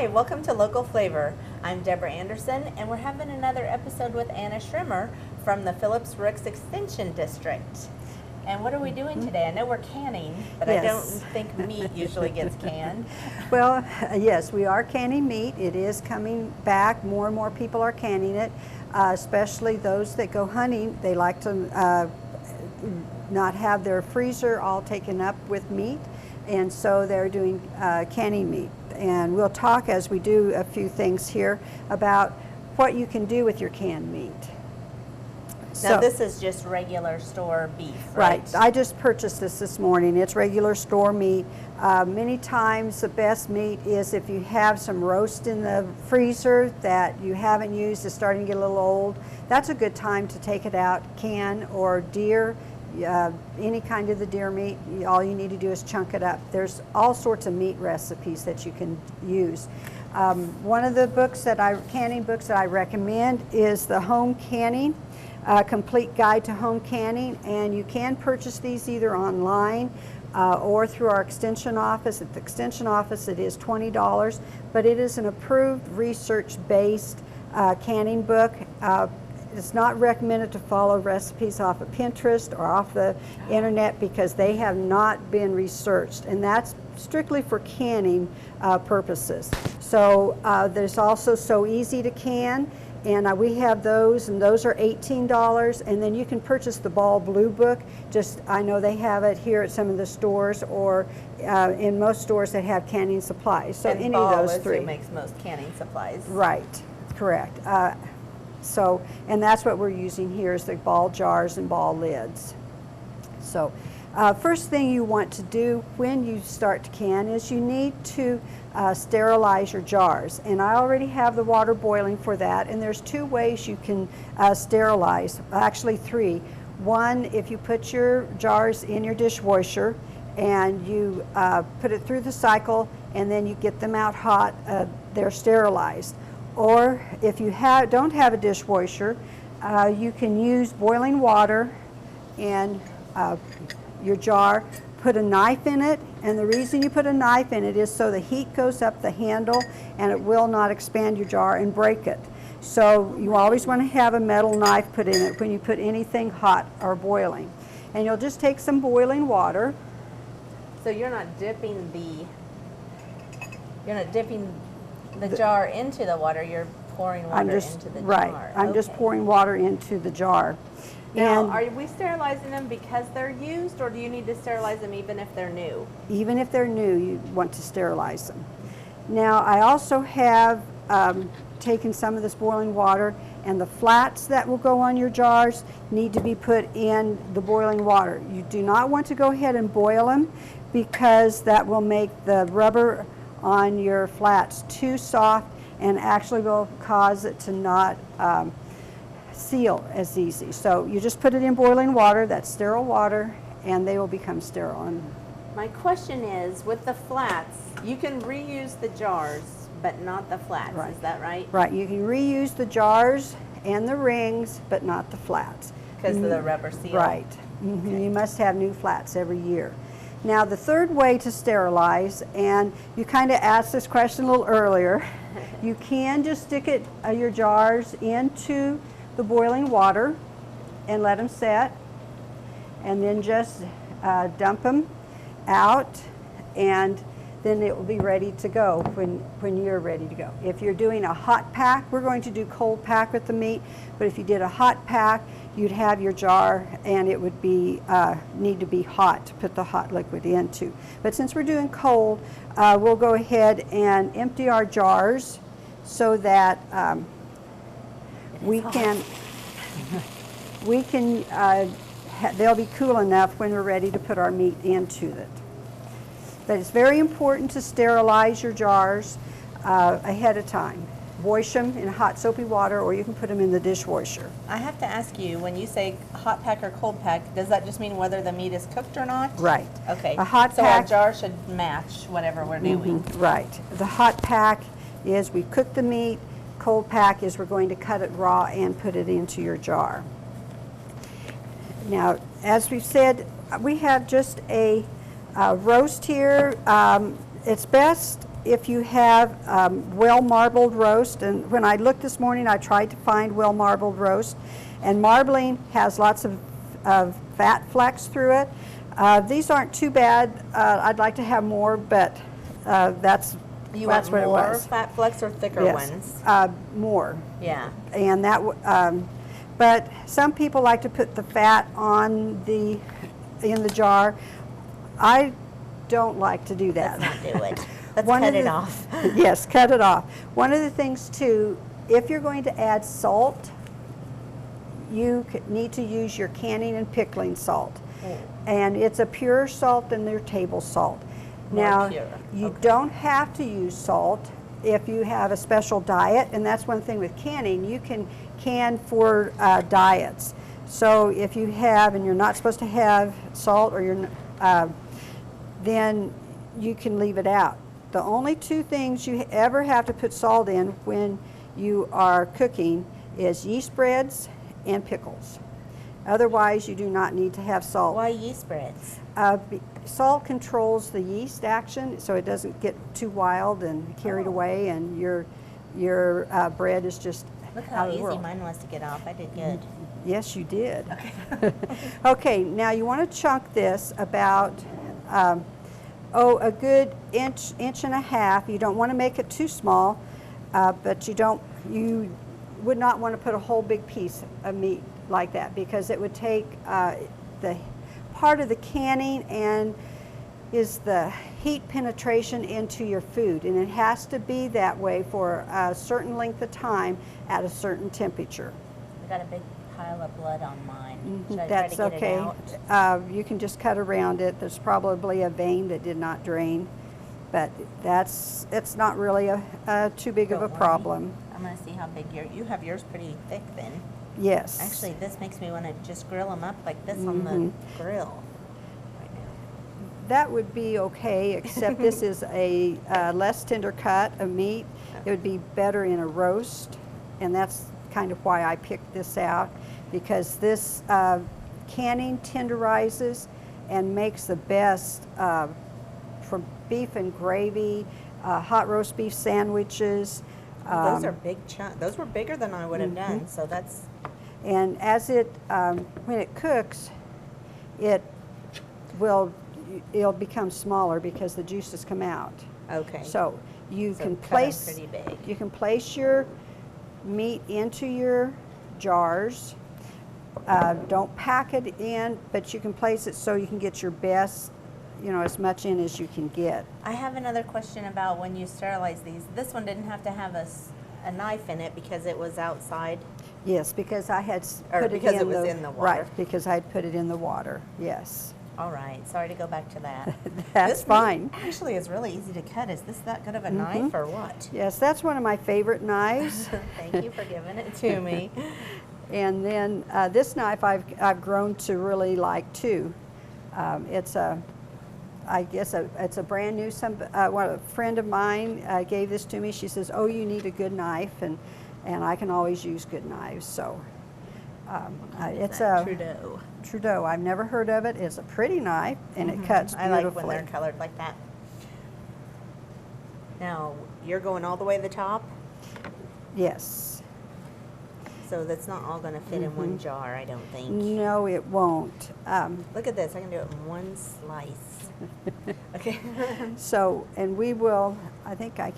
Hi, welcome to Local Flavor. I'm Deborah Anderson, and we're having another episode with Anna Schremmer from the Phillips Rooks Extension District. And what are we doing today? I know we're canning, but I don't think meat usually gets canned. Well, yes, we are canning meat. It is coming back. More and more people are canning it, especially those that go hunting. They like to not have their freezer all taken up with meat, and so they're doing canning meat. And we'll talk as we do a few things here about what you can do with your canned meat. Now this is just regular store beef, right? Right. I just purchased this morning. It's regular store meat. Many times the best meat is if you have some roast in the freezer that you haven't used, it's starting to get a little old. That's a good time to take it out, can, or deer. Any kind of the deer meat, all you need to do is chunk it up. There's all sorts of meat recipes that you can use. One of the canning books that I recommend is the Home Canning, Complete Guide to Home Canning, and you can purchase these either online or through our extension office. At the extension office it is $20, but it is an approved research-based canning book. It's not recommended to follow recipes off of Pinterest or off the internet because they have not been researched, and that's strictly for canning purposes. So there's also So Easy to Can, and we have those, and those are $18, and then you can purchase the Ball Blue book. I know they have it here at some of the stores, or in most stores that have canning supplies. So and any Ball of those three. Who makes most canning supplies. Right, correct. And that's what we're using here is the Ball jars and Ball lids. So first thing you want to do when you start to can is you need to sterilize your jars. And I already have the water boiling for that, and there's two ways you can sterilize, actually three. One, if you put your jars in your dishwasher and you put it through the cycle and then you get them out hot, they're sterilized. Or if you don't have a dishwasher, you can use boiling water in your jar, put a knife in it, and the reason you put a knife in it is so the heat goes up the handle and it will not expand your jar and break it. So you always want to have a metal knife put in it when you put anything hot or boiling. And you'll just take some boiling water. So you're not dipping the jar into the water, you're pouring water into the jar. Right, I'm just pouring water into the jar. Now, are we sterilizing them because they're used, or do you need to sterilize them even if they're new? Even if they're new, you want to sterilize them. Now, I also have taken some of this boiling water, and the flats that will go on your jars need to be put in the boiling water. You do not want to go ahead and boil them because that will make the rubber on your flats too soft and actually will cause it to not seal as easy. So you just put it in boiling water, that's sterile water, and they will become sterile. And my question is, with the flats, you can reuse the jars, but not the flats, right. Is that right? Right, you can reuse the jars and the rings, but not the flats. Because of the rubber seal? Right. Okay. You must have new flats every year. Now the third way to sterilize, and you kind of asked this question a little earlier, you can just stick your jars into the boiling water and let them set, and then just dump them out, and then it will be ready to go when you're ready to go. If you're doing a hot pack, we're going to do cold pack with the meat, but if you did a hot pack, you'd have your jar and it would be need to be hot to put the hot liquid into. But since we're doing cold, we'll go ahead and empty our jars so that they'll be cool enough when we're ready to put our meat into it. But it's very important to sterilize your jars ahead of time. Wash them in hot soapy water, or you can put them in the dishwasher. I have to ask you, when you say hot pack or cold pack, does that just mean whether the meat is cooked or not? Right. Okay. A hot so pack, our jar should match whatever we're doing. Right. The hot pack is we cook the meat. Cold pack is we're going to cut it raw and put it into your jar. Now, as we've said, we have just a roast here. It's best if you have well marbled roast, and when I looked this morning, I tried to find well marbled roast, and marbling has lots of fat flecks through it. These aren't too bad. I'd like to have more, but that's what it was. You want more fat flecks or thicker ones? More. Yeah. And that, but some people like to put the fat on in the jar. I don't like to do that. Let's not do it. Let's cut it off. Yes, cut it off. One of the things too, if you're going to add salt, you need to use your canning and pickling salt. And it's a purer salt than their table salt. Now, you don't have to use salt if you have a special diet, and that's one thing with canning. You can can for diets. So if you have, and you're not supposed to have salt, or then you can leave it out. The only two things you ever have to put salt in when you are cooking is yeast breads and pickles. Otherwise, you do not need to have salt. Why yeast breads? Salt controls the yeast action, so it doesn't get too wild and carried away, and your bread is just Look how easy mine was to get off. I did good. Yes, you did. Okay. Okay, now you want to chunk this about a good inch and a half. You don't want to make it too small, but you would not want to put a whole big piece of meat like that, because it would take the part of the canning and is the heat penetration into your food, and it has to be that way for a certain length of time at a certain temperature. I got a big pile of blood on mine. Should I That's try to get okay. it out? You can just cut around it. There's probably a vein that did not drain, but it's not really too big of a problem. I'm going to see how big you have yours pretty thick then. Yes. Actually, this makes me want to just grill them up like this on the grill right now. That would be okay, except this is a less tender cut of meat. It would be better in a roast, and that's kind of why I picked this out, because this canning tenderizes and makes the best for beef and gravy, hot roast beef sandwiches. Those are big chunks. Those were bigger than I would have done, so that's... And as when it cooks, it'll become smaller because the juices come out. Okay. So you can place pretty big. You can place your meat into your jars. Don't pack it in, but you can place it so you can get your best, as much in as you can get. I have another question about when you sterilize these. This one didn't have to have a knife in it because it was outside. Yes, because I had Or put because it it was in the water. Right, because I had put it in the water. Yes. All right. Sorry to go back to that. That's this fine. meat actually is really easy to cut. Is this that good of a knife or what? Yes, that's one of my favorite knives. Thank you for giving it to me. And then this knife I've grown to really like too. It's a brand new. A friend of mine gave this to me. She says, "Oh, you need a good knife," and I can always use good knives. So it's a Trudeau. I've never heard of it. It's a pretty knife, and it cuts beautifully. I like when they're colored like that. Now you're going all the way to the top. Yes. So that's not all going to fit in one jar, I don't think. No, it won't. Look at this. I can do it in one slice. Okay. So, and we will, I think I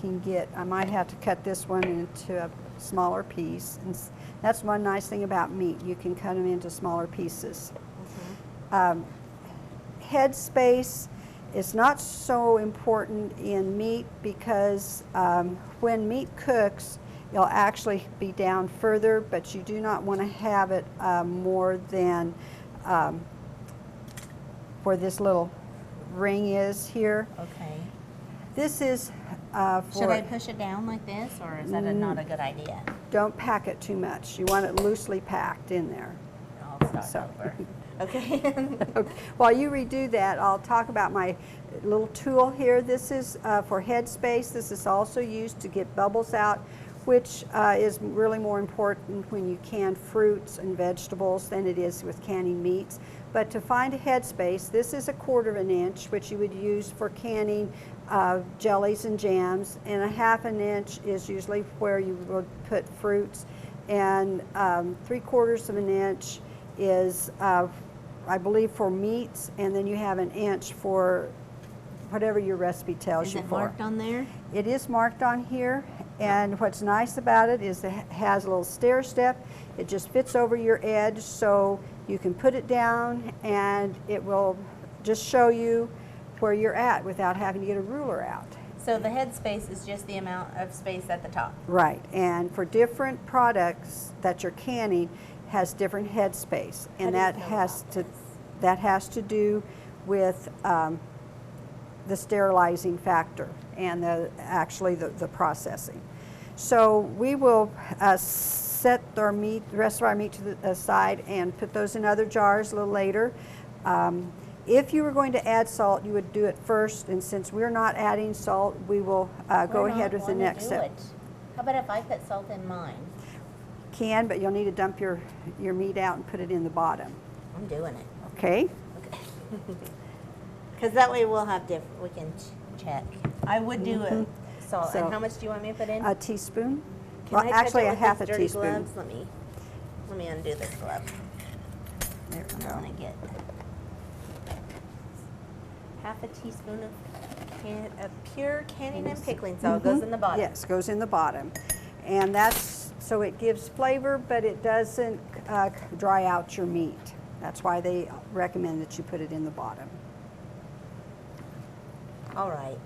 might have to cut this one into a smaller piece. And that's one nice thing about meat. You can cut them into smaller pieces. Headspace is not so important in meat because when meat cooks, it'll actually be down further, but you do not want to have it more than where this little ring is here. Okay. This is for... Should I push it down like this, or is that not a good idea? Don't pack it too much. You want it loosely packed in there. I'll start over. Okay. Okay. While you redo that, I'll talk about my little tool here. This is for headspace. This is also used to get bubbles out, which is really more important when you can fruits and vegetables than it is with canning meats. But to find a headspace, this is 1/4 inch, which you would use for canning jellies and jams, and a 1/2 inch is usually where you would put fruits, and 3/4 of an inch is I believe for meats, and then you have an inch for whatever your recipe tells you for. Is it marked on there? It is marked on here, and what's nice about it is it has a little stair step. It just fits over your edge, so you can put it down and it will just show you where you're at without having to get a ruler out. So the headspace is just the amount of space at the top. Right, and for different products that you're canning has different headspace, and that has to do with the sterilizing factor and the processing. So we will set our meat, the rest of our meat to the side, and put those in other jars a little later. If you were going to add salt, you would do it first, and since we're not adding salt, we will go ahead with the next step. How about if I put salt in mine? Can, but you'll need to dump your meat out and put it in the bottom. I'm doing it. Okay? Because that way we'll have we can check. I would do it. Salt. So, and how much do you want me to put in? A teaspoon. Can I actually, touch it with 1/2 these dirty teaspoon. gloves? Let me undo this glove. There we I go. want to get 1/2 teaspoon of pure canning and pickling salt goes in the bottom. Yes, goes in the bottom. And that's, so it gives flavor, but it doesn't dry out your meat. That's why they recommend that you put it in the bottom. All right.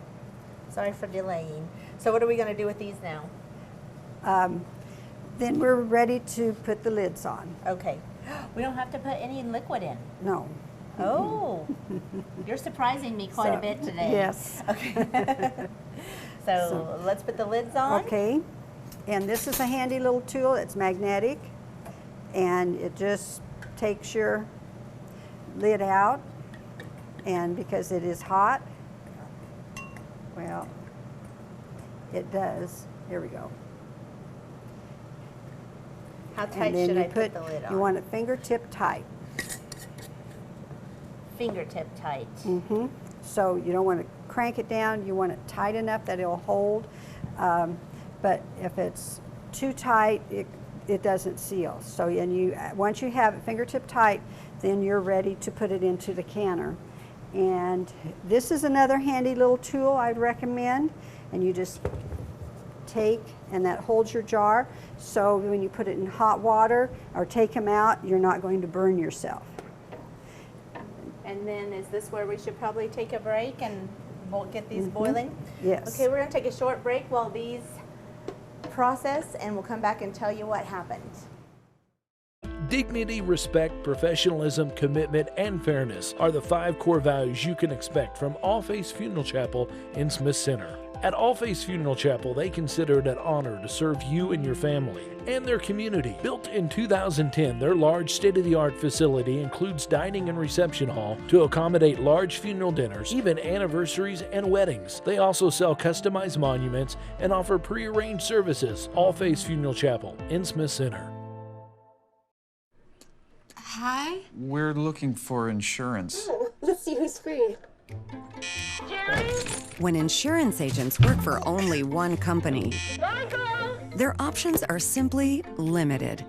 Sorry for delaying. So what are we going to do with these now? Then we're ready to put the lids on. Okay. We don't have to put any liquid in. No. Oh, you're surprising me quite a bit today. Yes. Okay. So let's put the lids on. Okay. And this is a handy little tool. It's magnetic, and it just takes your lid out, and because it is hot, well, it does. Here we go. How tight And then should you I put the lid on? You want it fingertip tight. Fingertip tight. Mm-hmm. So you don't want to crank it down. You want it tight enough that it'll hold. But if it's too tight, it doesn't seal. So once you have it fingertip tight, then you're ready to put it into the canner. And this is another handy little tool I'd recommend. And you just take, and that holds your jar. So when you put it in hot water or take them out, you're not going to burn yourself. And then is this where we should probably take a break and get these boiling? Yes. Okay, we're going to take a short break while these process, and we'll come back and tell you what happened. Dignity, respect, professionalism, commitment, and fairness are the 5 core values you can expect from All Faiths Funeral Chapel in Smith Center. At All Faiths Funeral Chapel, they consider it an honor to serve you and your family and their community. Built in 2010, their large state-of-the-art facility includes dining and reception hall to accommodate large funeral dinners, even anniversaries and weddings. They also sell customized monuments and offer pre-arranged services. All Faiths Funeral Chapel in Smith Center. Hi. We're looking for insurance. Oh, let's see who's free. When insurance agents work for only one company, their options are simply limited.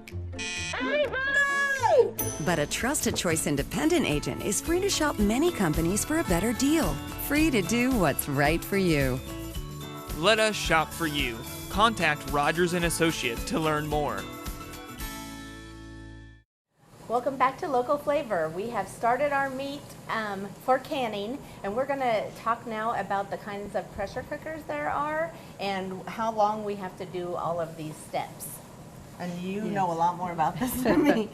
But a Trusted Choice independent agent is free to shop many companies for a better deal. Free to do what's right for you. Let us shop for you. Contact Rogers & Associates to learn more. Welcome back to Local Flavor. We have started our meat for canning, and we're going to talk now about the kinds of pressure cookers there are and how long we have to do all of these steps. And you know a lot more about this than me.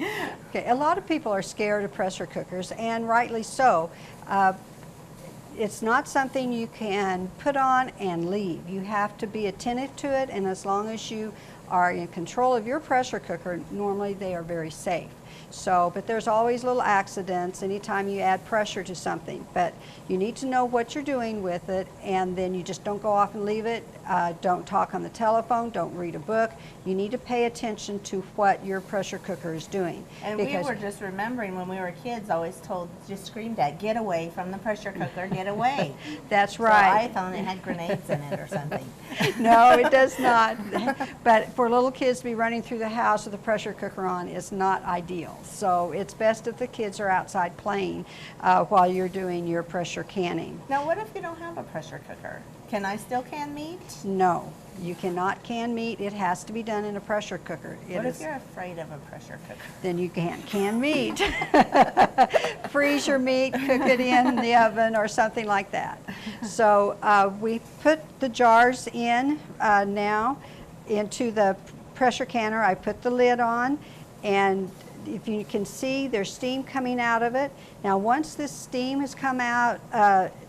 Okay, a lot of people are scared of pressure cookers, and rightly so. It's not something you can put on and leave. You have to be attentive to it, and as long as you are in control of your pressure cooker, normally they are very safe. So, but there's always little accidents anytime you add pressure to something. But you need to know what you're doing with it, and then you just don't go off and leave it. Don't talk on the telephone, don't read a book. You need to pay attention to what your pressure cooker is doing. And we were just remembering when we were kids, always told, just screamed at, get away from the pressure cooker, get away. That's right. So I thought it had grenades in it or something. No, it does not. But for little kids to be running through the house with the pressure cooker on is not ideal. So it's best if the kids are outside playing while you're doing your pressure canning. Now what if you don't have a pressure cooker? Can I still can meat? No, you cannot can meat. It has to be done in a pressure cooker. What if you're afraid of a pressure cooker? Then you can't can meat. Freeze your meat, cook it in the oven or something like that. So we put the jars in now into the pressure canner. I put the lid on, and if you can see, there's steam coming out of it. Now once this steam has come out,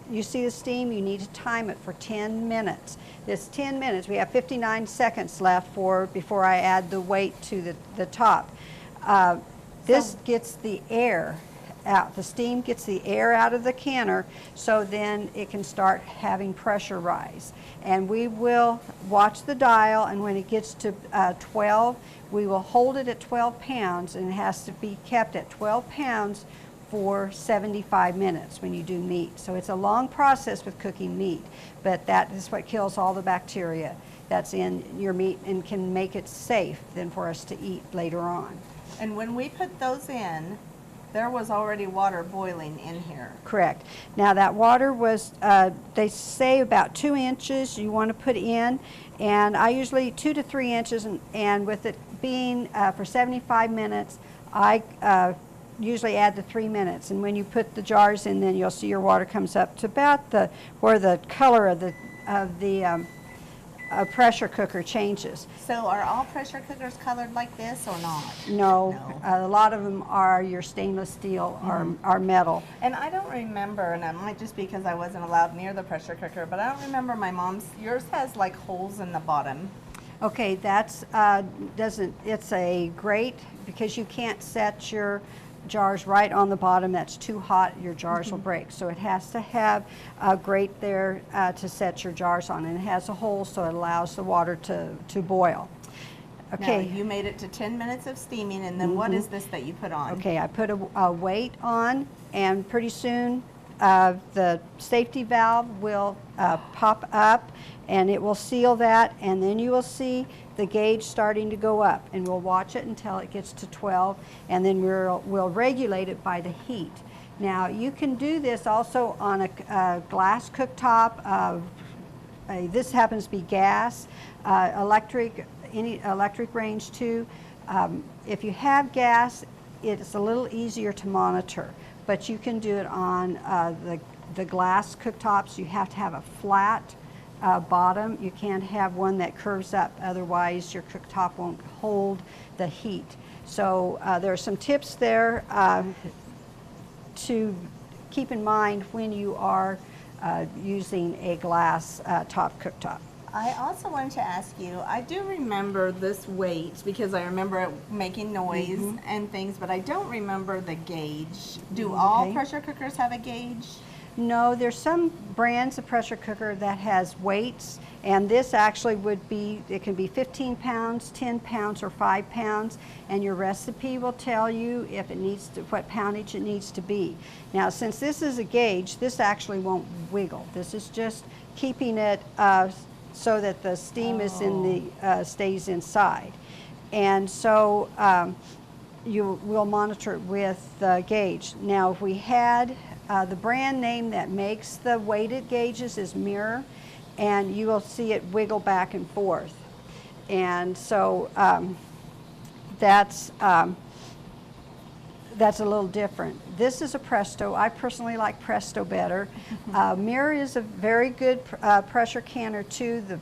you see the steam, you need to time it for 10 minutes. This 10 minutes, we have 59 seconds left before I add the weight to the top. This gets the air out. The steam gets the air out of the canner, so then it can start having pressure rise. And we will watch the dial, and when it gets to 12, we will hold it at 12 pounds, and it has to be kept at 12 pounds for 75 minutes when you do meat. So it's a long process with cooking meat, but that is what kills all the bacteria that's in your meat and can make it safe then for us to eat later on. And when we put those in, there was already water boiling in here. Correct. Now that water was, they say about 2 inches you want to put in, and I usually 2 to 3 inches, and with it being for 75 minutes, I usually add the 3 minutes. And when you put the jars in, then you'll see your water comes up to about where the color of the pressure cooker changes. So are all pressure cookers colored like this or not? No. A lot of them are your stainless steel or metal. And I don't remember, and it might just be because I wasn't allowed near the pressure cooker, but I don't remember my mom's. Yours has like holes in the bottom. Okay, that's it's a grate, because you can't set your jars right on the bottom. That's too hot, your jars will break. So it has to have a grate there to set your jars on, and it has a hole so it allows the water to boil. Okay. Now, you made it to 10 minutes of steaming, and then what is this that you put on? Okay, I put a weight on, and pretty soon the safety valve will pop up, and it will seal that, and then you will see the gauge starting to go up, and we'll watch it until it gets to 12, and then we'll regulate it by the heat. Now you can do this also on a glass cooktop. This happens to be gas, electric, any electric range too. If you have gas, it's a little easier to monitor, but you can do it on the glass cooktops. You have to have a flat bottom. You can't have one that curves up, otherwise your cooktop won't hold the heat. So there are some tips there to keep in mind when you are using a glass top cooktop. I also wanted to ask you, I do remember this weight because I remember it making noise and things, but I don't remember the gauge. Do all pressure cookers have a gauge? No, there's some brands of pressure cooker that has weights, and this actually would be, it can be 15 pounds, 10 pounds, or 5 pounds, and your recipe will tell you if it needs to, what poundage it needs to be. Now, since this is a gauge, this actually won't wiggle. This is just keeping it so that the steam is in the stays inside, and so you will monitor it with the gauge. Now, if we had the brand name that makes the weighted gauges is Mirror, and you will see it wiggle back and forth. And so that's a little different. This is a Presto. I personally like Presto better. Mirror is a very good pressure canner too. The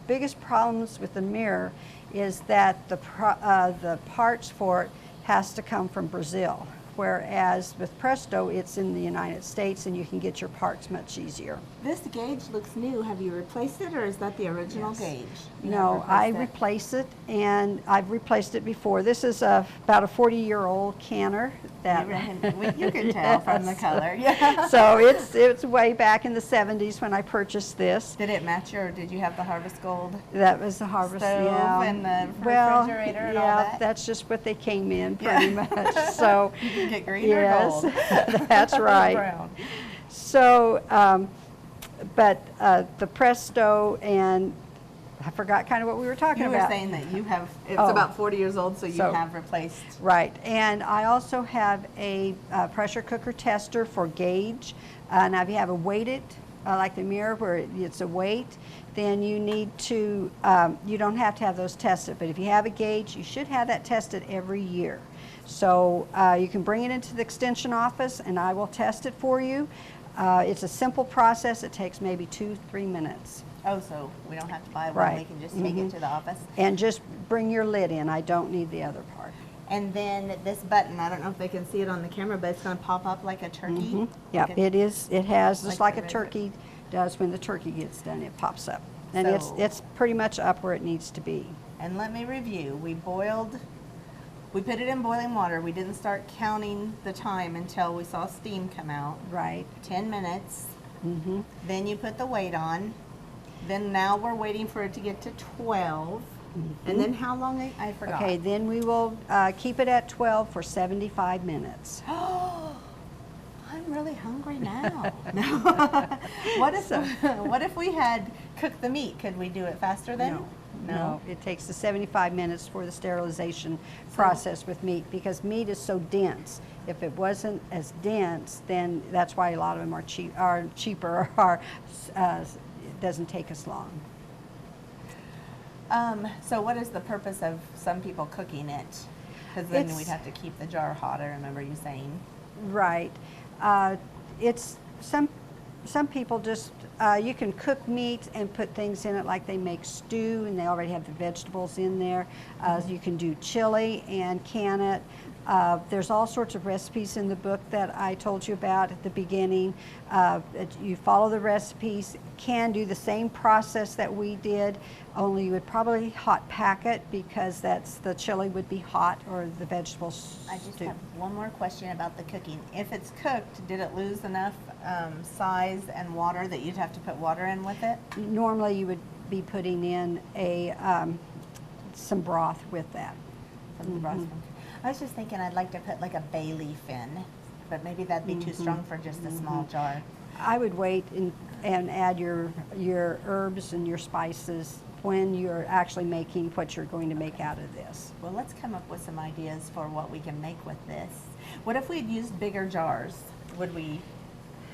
biggest problems with the Mirror is that the parts for it has to come from Brazil. whereas with Presto, it's in the United States and you can get your parts much easier. This gauge looks new. Have you replaced it, or is that the original Yes. gauge? You No, have I replaced it? replace it, and I've replaced it before. This is about a 40-year-old canner. You can tell from the Yes. color. Yeah. So it's way back in the 70s when I purchased this. Did it match your, did you have the Harvest Gold That was the Harvest, stove yeah. and the Well, refrigerator and yeah, all that? that's just what they came in pretty much. So You can get green yes, or gold. that's right. Brown. So, the Presto, and I forgot kind of what we were talking You were about. saying that you have, it's Oh. about 40 years old, so you So- have replaced. Right, and I also have a pressure cooker tester for gauge. Now, if you have a weighted, like the mirror where it's a weight, then you need to, you don't have to have those tested. But if you have a gauge, you should have that tested every year. So you can bring it into the extension office and I will test it for you. It's a simple process. It takes maybe 2-3 minutes. Oh, so we don't have to buy one, Right. we can just take it to the office. And just bring your lid in. I don't need the other part. And then this button, I don't know if they can see it on the camera, but it's going to pop up like a turkey. Yeah, Like a- it is. It has, just like like the a red turkey does when the turkey gets done, it pops up. And So- it's pretty much up where it needs to be. And let me review. We put it in boiling water. We didn't start counting the time until we saw steam come out. Right. 10 minutes. Then you put the weight on. Then now we're waiting for it to get to 12. And then how long? I forgot. Okay, then we will keep it at 12 for 75 minutes. I'm really hungry now. What if we had cooked the meat? Could we do it faster then? No, it takes the 75 minutes for the sterilization process with meat because meat is so dense. If it wasn't as dense, then that's why a lot of them are cheaper. It doesn't take us long. So what is the purpose of some people cooking it? Because then It's- we'd have to keep the jar hot, I remember you saying. Right. It's some people just you can cook meat and put things in it like they make stew and they already have the vegetables in there. You can do chili and can it. There's all sorts of recipes in the book that I told you about at the beginning. You follow the recipes, can do the same process that we did, only you would probably hot pack it because the chili would be hot or the vegetables I just stew. have one more question about the cooking. If it's cooked, did it lose enough size and water that you'd have to put water in with it? Normally you would be putting in some broth with that. From the broth? I was just thinking I'd like to put like a bay leaf in, but maybe that'd be too strong for just a small jar. I would wait and add your herbs and your spices when you're actually making what you're going to make out of this. Well, let's come up with some ideas for what we can make with this. What if we'd used bigger jars? Would we?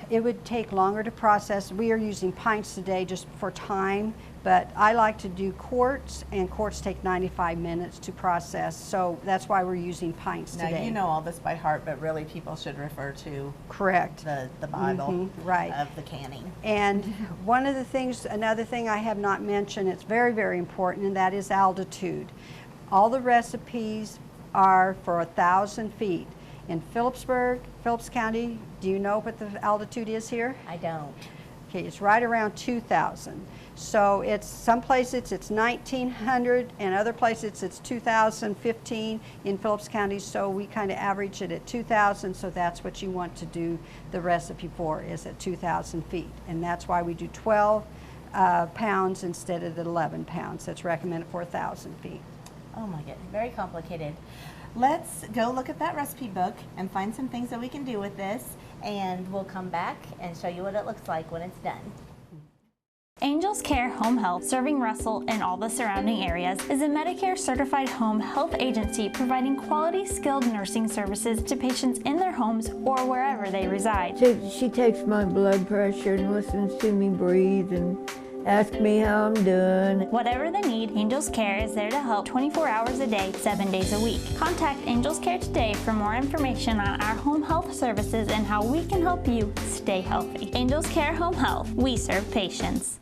It would take longer to process. We are using pints today just for time, but I like to do quarts, and quarts take 95 minutes to process, so that's why we're using pints Now, today. you know all this by heart, but really people should refer to Correct. the Bible right. of the canning. And one of the things, another thing I have not mentioned, it's very, very important, and that is altitude. All the recipes are for 1,000 feet. In Phillips County, do you know what the altitude is here? I don't. Okay, it's right around 2,000. So it's some places it's 1,900 and other places it's 2,015 in Phillips County. So we kind of average it at 2,000. So that's what you want to do the recipe for, is at 2,000 feet. And that's why we do 12 pounds instead of the 11 pounds. That's recommended for 1,000 feet. Oh my goodness, very complicated. Let's go look at that recipe book and find some things that we can do with this, and we'll come back and show you what it looks like when it's done. Angels Care Home Health, serving Russell and all the surrounding areas, is a Medicare certified home health agency providing quality skilled nursing services to patients in their homes or wherever they reside. She takes my blood pressure and listens to me breathe and asks me how I'm doing. Whatever the need, Angels Care is there to help 24 hours a day, 7 days a week. Contact Angels Care today for more information on our home health services and how we can help you stay healthy. Angels Care Home Health, we serve patients.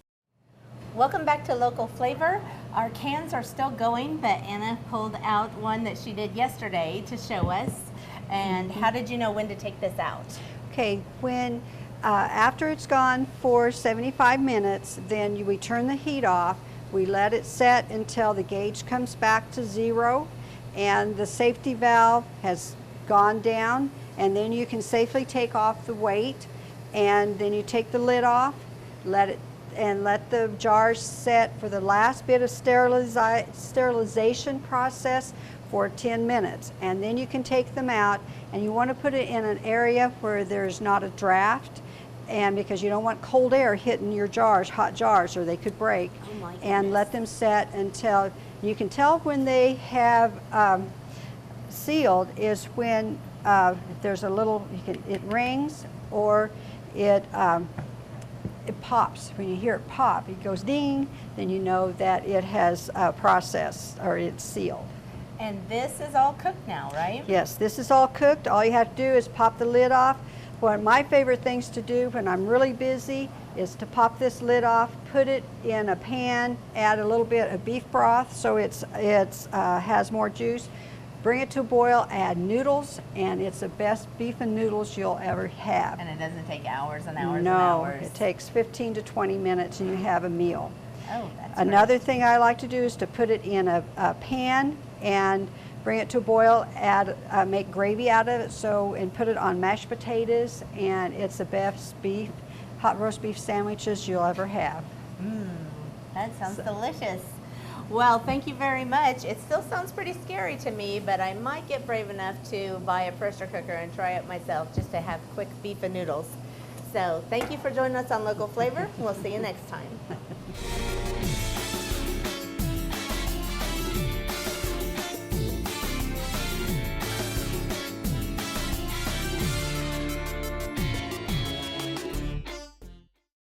Welcome back to Local Flavor. Our cans are still going, but Anna pulled out one that she did yesterday to show us. And how did you know when to take this out? Okay, when after it's gone for 75 minutes, then we turn the heat off. We let it set until the gauge comes back to 0 and the safety valve has gone down, and then you can safely take off the weight, and then you take the lid off, let the jars set for the last bit of sterilization process for 10 minutes, and then you can take them out, and you want to put it in an area where there's not a draft, and because you don't want cold air hitting your jars, hot jars, or they could break. Oh my goodness. And let them set until you can tell when they have sealed is when there's a little, it rings or it pops. When you hear it pop, it goes ding, then you know that it has processed or it's sealed. And this is all cooked now, right? Yes, this is all cooked. All you have to do is pop the lid off. One of my favorite things to do when I'm really busy is to pop this lid off, put it in a pan, add a little bit of beef broth so it has more juice, bring it to a boil, add noodles, and it's the best beef and noodles you'll ever have. And it doesn't take hours and hours No, and hours. it takes 15 to 20 minutes and you have a meal. Oh, that's Another great. thing I like to do is to put it in a pan and bring it to a boil, make gravy out of it, and put it on mashed potatoes, and it's the best hot roast beef sandwiches you'll ever have. That sounds delicious. Well, thank you very much. It still sounds pretty scary to me, but I might get brave enough to buy a pressure cooker and try it myself just to have quick beef and noodles. So thank you for joining us on Local Flavor. We'll see you next time.